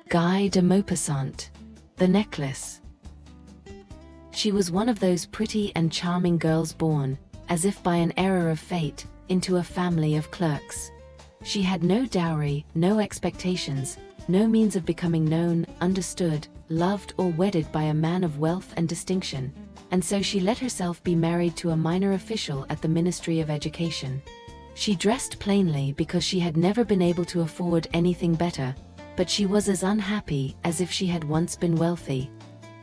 Guy de Maupassant. The necklace. She was one of those pretty and charming girls born, as if by an error of fate, into a family of clerks. She had no dowry, no expectations, no means of becoming known, understood, loved or wedded by a man of wealth and distinction, and so she let herself be married to a minor official at the Ministry of Education. She dressed plainly because she had never been able to afford anything better, but she was as unhappy as if she had once been wealthy.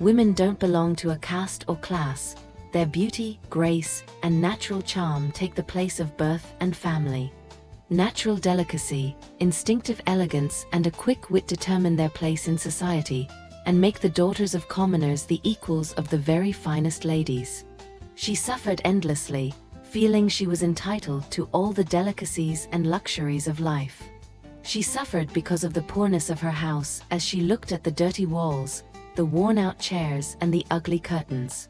Women don't belong to a caste or class. Their beauty, grace, and natural charm take the place of birth and family. Natural delicacy, instinctive elegance, and a quick wit determine their place in society, and make the daughters of commoners the equals of the very finest ladies. She suffered endlessly, feeling she was entitled to all the delicacies and luxuries of life. She suffered because of the poorness of her house as she looked at the dirty walls, the worn-out chairs, and the ugly curtains.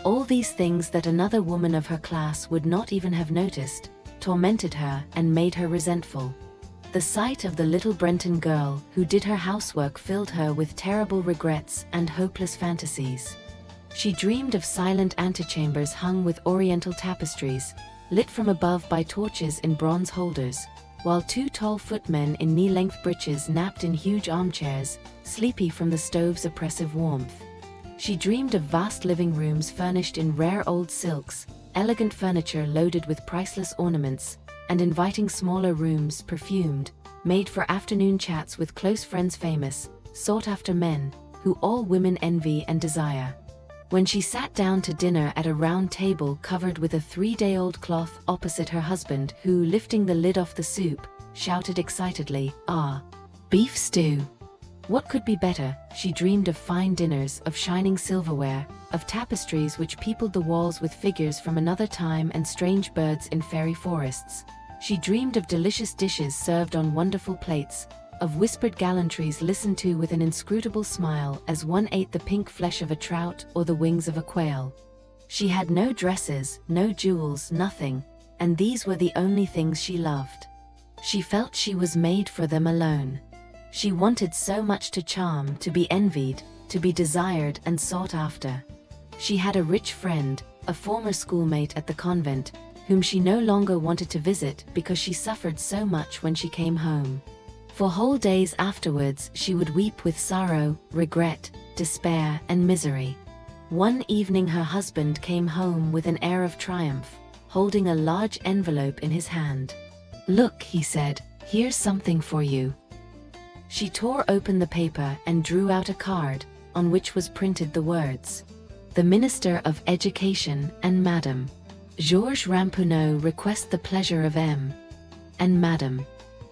All these things that another woman of her class would not even have noticed, tormented her and made her resentful. The sight of the little Brenton girl who did her housework filled her with terrible regrets and hopeless fantasies. She dreamed of silent antechambers hung with oriental tapestries, lit from above by torches in bronze holders, while two tall footmen in knee-length breeches napped in huge armchairs, sleepy from the stove's oppressive warmth. She dreamed of vast living rooms furnished in rare old silks, elegant furniture loaded with priceless ornaments, and inviting smaller rooms perfumed, made for afternoon chats with close friends, famous, sought-after men, who all women envy and desire. When she sat down to dinner at a round table covered with a 3-day-old cloth opposite her husband, who, lifting the lid off the soup, shouted excitedly, "Ah, beef stew!" What could be better? She dreamed of fine dinners, of shining silverware, of tapestries which peopled the walls with figures from another time and strange birds in fairy forests. She dreamed of delicious dishes served on wonderful plates, of whispered gallantries listened to with an inscrutable smile as one ate the pink flesh of a trout or the wings of a quail. She had no dresses, no jewels, nothing, and these were the only things she loved. She felt she was made for them alone. She wanted so much to charm, to be envied, to be desired and sought after. She had a rich friend, a former schoolmate at the convent, whom she no longer wanted to visit because she suffered so much when she came home. For whole days afterwards she would weep with sorrow, regret, despair, and misery. One evening her husband came home with an air of triumph, holding a large envelope in his hand. "Look," he said, "here's something for you." She tore open the paper and drew out a card, on which was printed the words, "The Minister of Education and Madame Georges Ramponneau request the pleasure of M. and Madame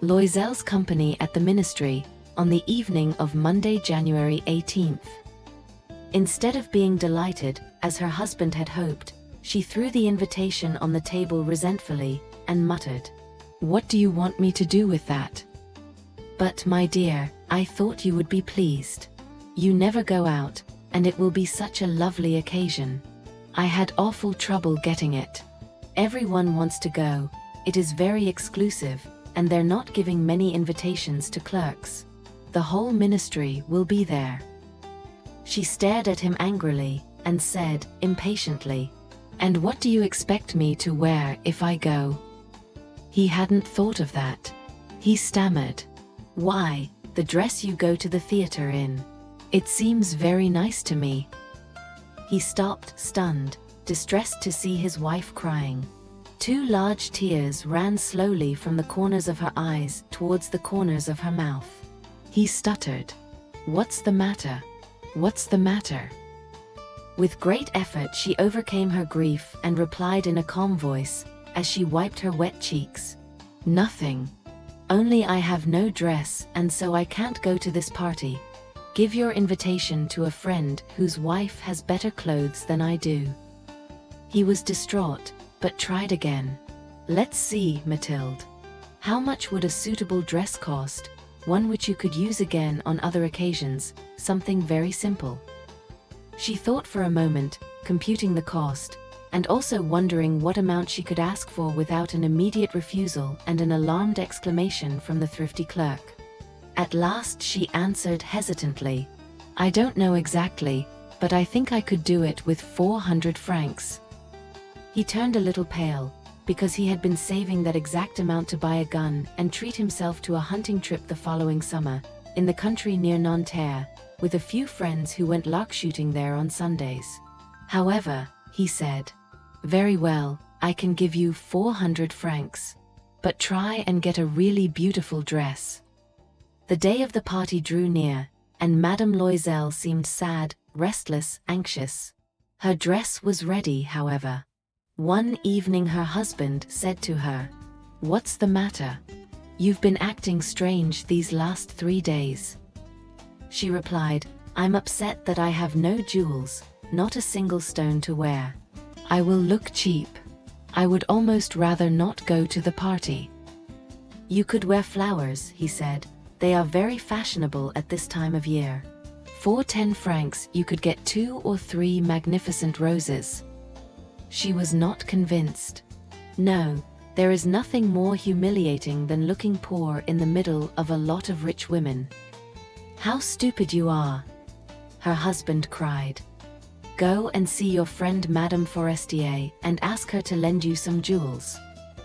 Loisel's company at the Ministry, on the evening of Monday, January 18th. Instead of being delighted, as her husband had hoped, she threw the invitation on the table resentfully, and muttered, "What do you want me to do with that?" "But, my dear, I thought you would be pleased. You never go out, and it will be such a lovely occasion. I had awful trouble getting it. Everyone wants to go, it is very exclusive, and they're not giving many invitations to clerks. The whole ministry will be there." She stared at him angrily, and said, impatiently, "And what do you expect me to wear if I go?" He hadn't thought of that. He stammered, "Why, the dress you go to the theater in. It seems very nice to me." He stopped, stunned, distressed to see his wife crying. 2 large tears ran slowly from the corners of her eyes towards the corners of her mouth. He stuttered, "What's the matter? What's the matter?" With great effort she overcame her grief and replied in a calm voice, as she wiped her wet cheeks, "Nothing. Only I have no dress, and so I can't go to this party. Give your invitation to a friend whose wife has better clothes than I do." He was distraught, but tried again. "Let's see, Mathilde. How much would a suitable dress cost, one which you could use again on other occasions, something very simple?" She thought for a moment, computing the cost, and also wondering what amount she could ask for without an immediate refusal and an alarmed exclamation from the thrifty clerk. At last she answered hesitantly, "I don't know exactly, but I think I could do it with 400 francs. He turned a little pale, because he had been saving that exact amount to buy a gun and treat himself to a hunting trip the following summer, in the country near Nanterre, with a few friends who went lark shooting there on Sundays. However, he said, "Very well, I can give you 400 francs. But try and get a really beautiful dress." The day of the party drew near, and Madame Loisel seemed sad, restless, anxious. Her dress was ready, however. One evening her husband said to her, "What's the matter? You've been acting strange these last 3 days." She replied, "I'm upset that I have no jewels, not a single stone to wear. I will look cheap. I would almost rather not go to the party." "You could wear flowers," he said. "They are very fashionable at this time of year. For 10 francs you could get 2 or 3 magnificent roses." She was not convinced. No, there is nothing more humiliating than looking poor in the middle of a lot of rich women. "How stupid you are!" her husband cried. "Go and see your friend Madame Forestier and ask her to lend you some jewels.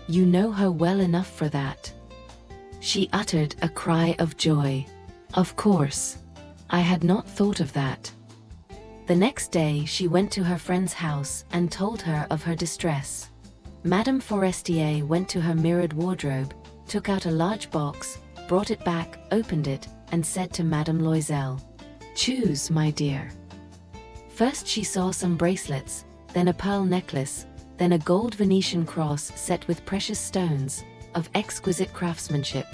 You know her well enough for that." She uttered a cry of joy. "Of course. I had not thought of that." The next day she went to her friend's house and told her of her distress. Madame Forestier went to her mirrored wardrobe, took out a large box, brought it back, opened it, and said to Madame Loisel, "Choose, my dear." First she saw some bracelets, then a pearl necklace, then a gold Venetian cross set with precious stones, of exquisite craftsmanship.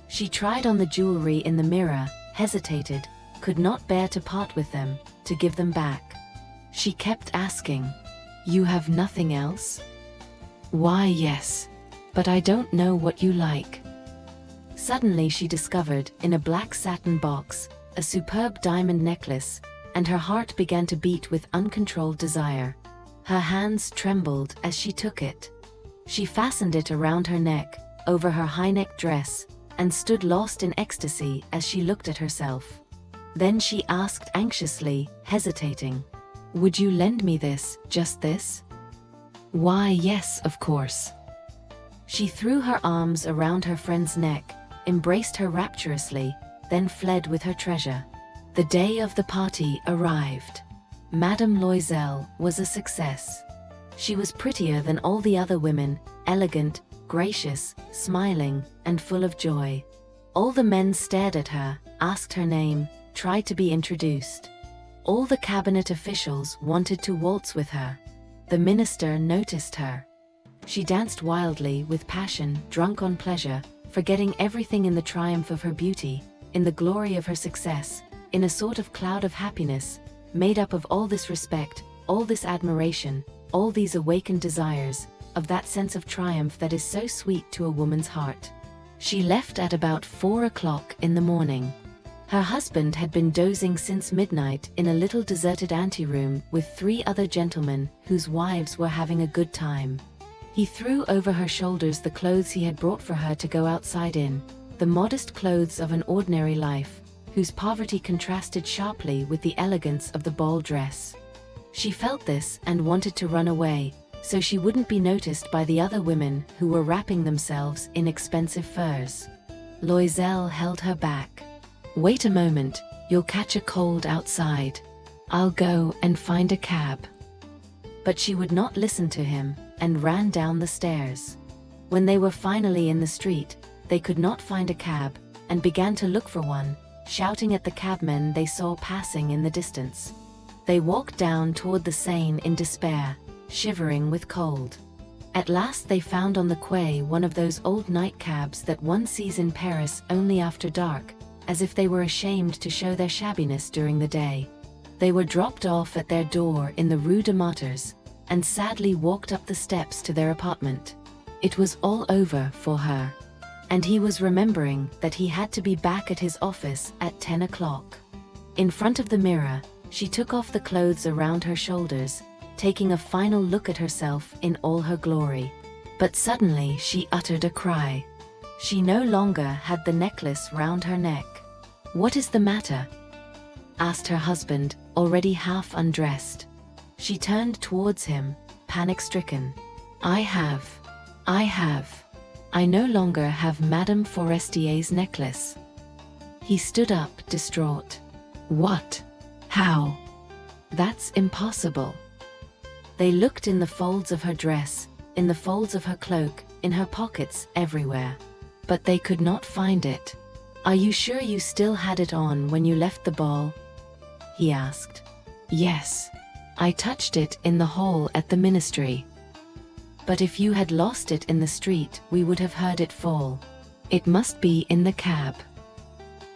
She tried on the jewelry in the mirror, hesitated, could not bear to part with them, to give them back. She kept asking, "You have nothing else?" "Why, yes. But I don't know what you like." Suddenly she discovered, in a black satin box, a superb diamond necklace, and her heart began to beat with uncontrolled desire. Her hands trembled as she took it. She fastened it around her neck, over her high-neck dress, and stood lost in ecstasy as she looked at herself. Then she asked anxiously, hesitating, "Would you lend me this, just this?" "Why, yes, of course." She threw her arms around her friend's neck, embraced her rapturously, then fled with her treasure. The day of the party arrived. Madame Loisel was a success. She was prettier than all the other women, elegant, gracious, smiling, and full of joy. All the men stared at her, asked her name, tried to be introduced. All the cabinet officials wanted to waltz with her. The minister noticed her. She danced wildly, with passion, drunk on pleasure, forgetting everything in the triumph of her beauty, in the glory of her success, in a sort of cloud of happiness, made up of all this respect, all this admiration, all these awakened desires, of that sense of triumph that is so sweet to a woman's heart. She left at about 4 o'clock in the morning. Her husband had been dozing since midnight in a little deserted anteroom with 3 other gentlemen whose wives were having a good time. He threw over her shoulders the clothes he had brought for her to go outside in, the modest clothes of an ordinary life, whose poverty contrasted sharply with the elegance of the ball dress. She felt this and wanted to run away, so she wouldn't be noticed by the other women who were wrapping themselves in expensive furs. Loisel held her back. "Wait a moment, you'll catch a cold outside. I'll go and find a cab." But she would not listen to him, and ran down the stairs. When they were finally in the street, they could not find a cab, and began to look for one, shouting at the cabmen they saw passing in the distance. They walked down toward the Seine in despair, shivering with cold. At last they found on the quay one of those old nightcabs that one sees in Paris only after dark, as if they were ashamed to show their shabbiness during the day. They were dropped off at their door in the Rue de Martyrs, and sadly walked up the steps to their apartment. It was all over for her. And he was remembering that he had to be back at his office at 10 o'clock. In front of the mirror, she took off the clothes around her shoulders, taking a final look at herself in all her glory. But suddenly she uttered a cry. She no longer had the necklace round her neck. "What is the matter?" asked her husband, already half undressed. She turned towards him, panic-stricken. I no longer have Madame Forestier's necklace." He stood up, distraught. "What? How? That's impossible." They looked in the folds of her dress, in the folds of her cloak, in her pockets, everywhere. But they could not find it. "Are you sure you still had it on when you left the ball?" he asked. "Yes. I touched it in the hall at the ministry." "But if you had lost it in the street, we would have heard it fall. It must be in the cab."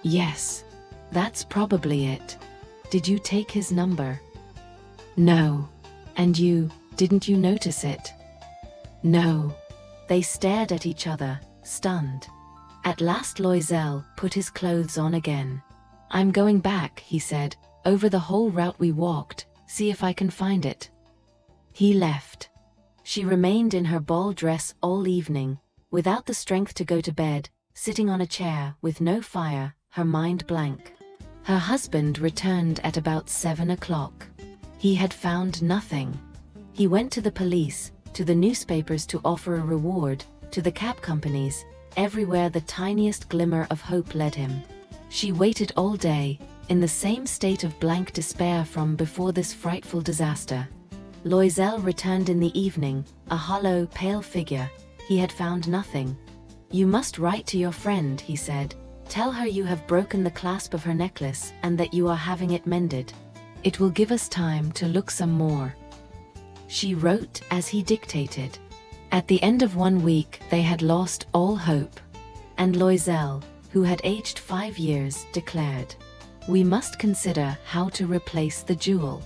"Yes. That's probably it. Did you take his number?" "No." "And didn't you notice it?" "No." They stared at each other, stunned. At last Loisel put his clothes on again. "I'm going back," he said, "over the whole route we walked, see if I can find it." He left. She remained in her ball dress all evening, without the strength to go to bed, sitting on a chair, with no fire, her mind blank. Her husband returned at about 7 o'clock. He had found nothing. He went to the police, to the newspapers to offer a reward, to the cab companies. Everywhere the tiniest glimmer of hope led him. She waited all day, in the same state of blank despair from before this frightful disaster. Loisel returned in the evening, a hollow, pale figure. He had found nothing. "You must write to your friend," he said. "Tell her you have broken the clasp of her necklace and that you are having it mended. It will give us time to look some more." She wrote as he dictated. At the end of 1 week they had lost all hope. And Loisel, who had aged 5 years, declared, "We must consider how to replace the jewel."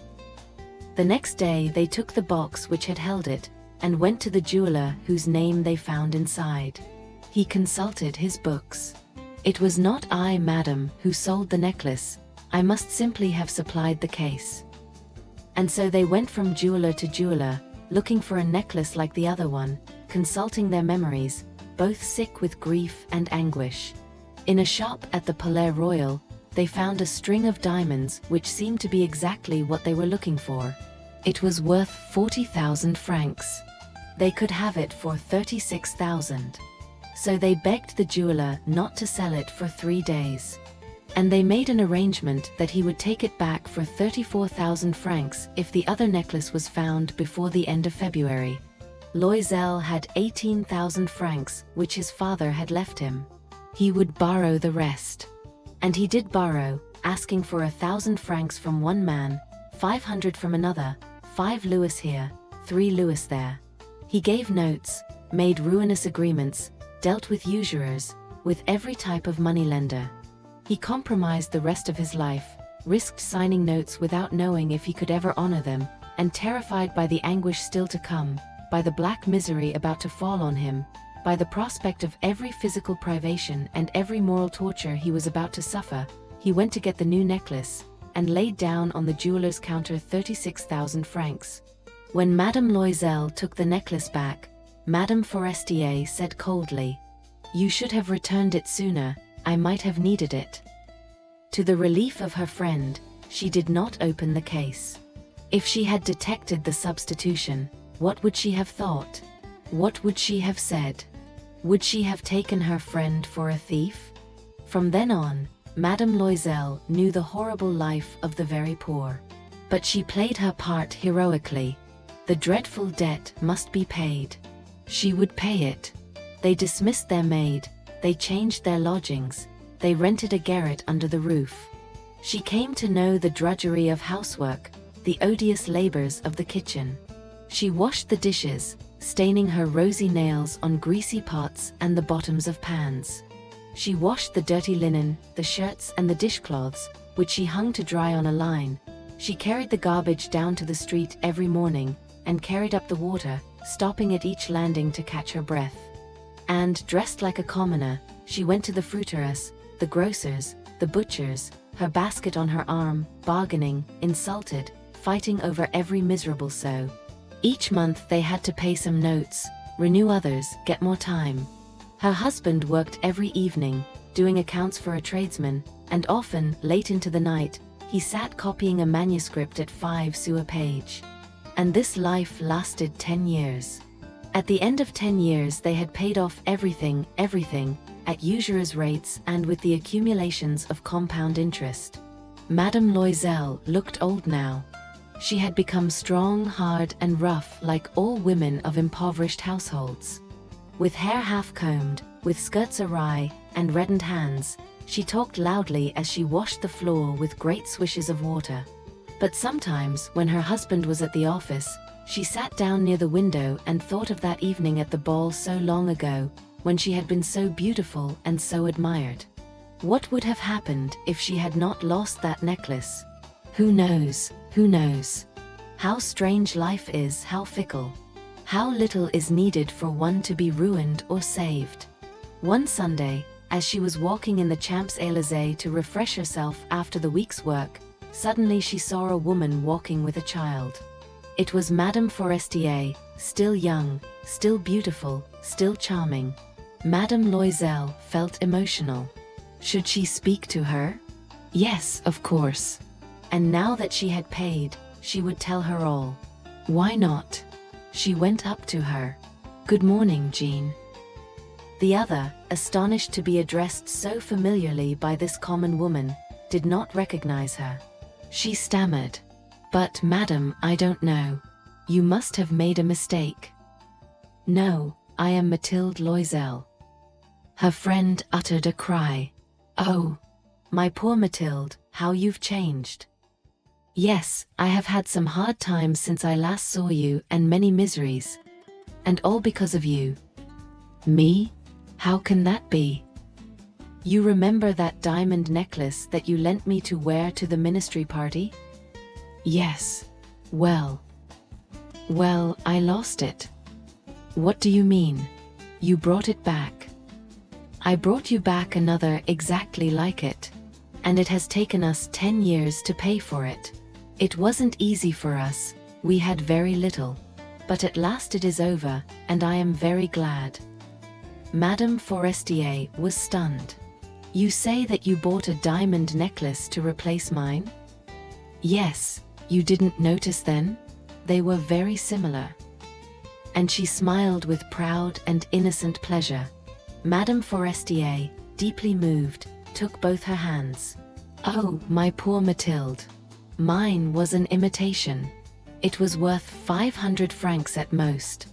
The next day they took the box which had held it, and went to the jeweler whose name they found inside. He consulted his books. "It was not I, madam, who sold the necklace. I must simply have supplied the case." And so they went from jeweler to jeweler, looking for a necklace like the other one, consulting their memories, both sick with grief and anguish. In a shop at the Palais Royal, they found a string of diamonds which seemed to be exactly what they were looking for. It was worth 40,000 francs. They could have it for 36,000. So they begged the jeweler not to sell it for 3 days. And they made an arrangement that he would take it back for 34,000 francs if the other necklace was found before the end of February. Loisel had 18,000 francs, which his father had left him. He would borrow the rest. And he did borrow, asking for 1,000 francs from one man, 500 from another, 5 louis here, 3 louis there. He gave notes, made ruinous agreements, dealt with usurers, with every type of moneylender. He compromised the rest of his life, risked signing notes without knowing if he could ever honor them, and terrified by the anguish still to come, by the black misery about to fall on him, by the prospect of every physical privation and every moral torture he was about to suffer, he went to get the new necklace, and laid down on the jeweler's counter 36,000 francs. When Madame Loisel took the necklace back, Madame Forestier said coldly, "You should have returned it sooner, I might have needed it." To the relief of her friend, she did not open the case. If she had detected the substitution, what would she have thought? What would she have said? Would she have taken her friend for a thief? From then on, Madame Loisel knew the horrible life of the very poor. But she played her part heroically. The dreadful debt must be paid. She would pay it. They dismissed their maid, they changed their lodgings, they rented a garret under the roof. She came to know the drudgery of housework, the odious labors of the kitchen. She washed the dishes, staining her rosy nails on greasy pots and the bottoms of pans. She washed the dirty linen, the shirts and the dishcloths, which she hung to dry on a line. She carried the garbage down to the street every morning, and carried up the water, stopping at each landing to catch her breath. And, dressed like a commoner, she went to the fruiterers, the grocers, the butchers, her basket on her arm, bargaining, insulted, fighting over every miserable sou. Each month they had to pay some notes, renew others, get more time. Her husband worked every evening, doing accounts for a tradesman, and often, late into the night, he sat copying a manuscript at 5 sous a page. And this life lasted 10 years. At the end of 10 years they had paid off everything, at usurer's rates and with the accumulations of compound interest. Madame Loisel looked old now. She had become strong, hard, and rough like all women of impoverished households. With hair half-combed, with skirts awry, and reddened hands, she talked loudly as she washed the floor with great swishes of water. But sometimes, when her husband was at the office, she sat down near the window and thought of that evening at the ball so long ago, when she had been so beautiful and so admired. What would have happened if she had not lost that necklace? Who knows, who knows? How strange life is, how fickle. How little is needed for one to be ruined or saved. One Sunday, as she was walking in the Champs-Élysées to refresh herself after the week's work, suddenly she saw a woman walking with a child. It was Madame Forestier, still young, still beautiful, still charming. Madame Loisel felt emotional. Should she speak to her? Yes, of course. And now that she had paid, she would tell her all. Why not? She went up to her. Good morning, Jean. The other, astonished to be addressed so familiarly by this common woman, did not recognize her. She stammered. But, madam, I don't know. You must have made a mistake. No, I am Mathilde Loisel. Her friend uttered a cry. Oh, my poor Mathilde, how you've changed. Yes, I have had some hard times since I last saw you and many miseries. And all because of you. Me? How can that be? You remember that diamond necklace that you lent me to wear to the ministry party? Yes. Well, I lost it. What do you mean? You brought it back. I brought you back another exactly like it. And it has taken us 10 years to pay for it. It wasn't easy for us, we had very little. But at last it is over, and I am very glad. Madame Forestier was stunned. You say that you bought a diamond necklace to replace mine? Yes, you didn't notice then? They were very similar. And she smiled with proud and innocent pleasure. Madame Forestier, deeply moved, took both her hands. Oh, my poor Mathilde. Mine was an imitation. It was worth 500 francs at most.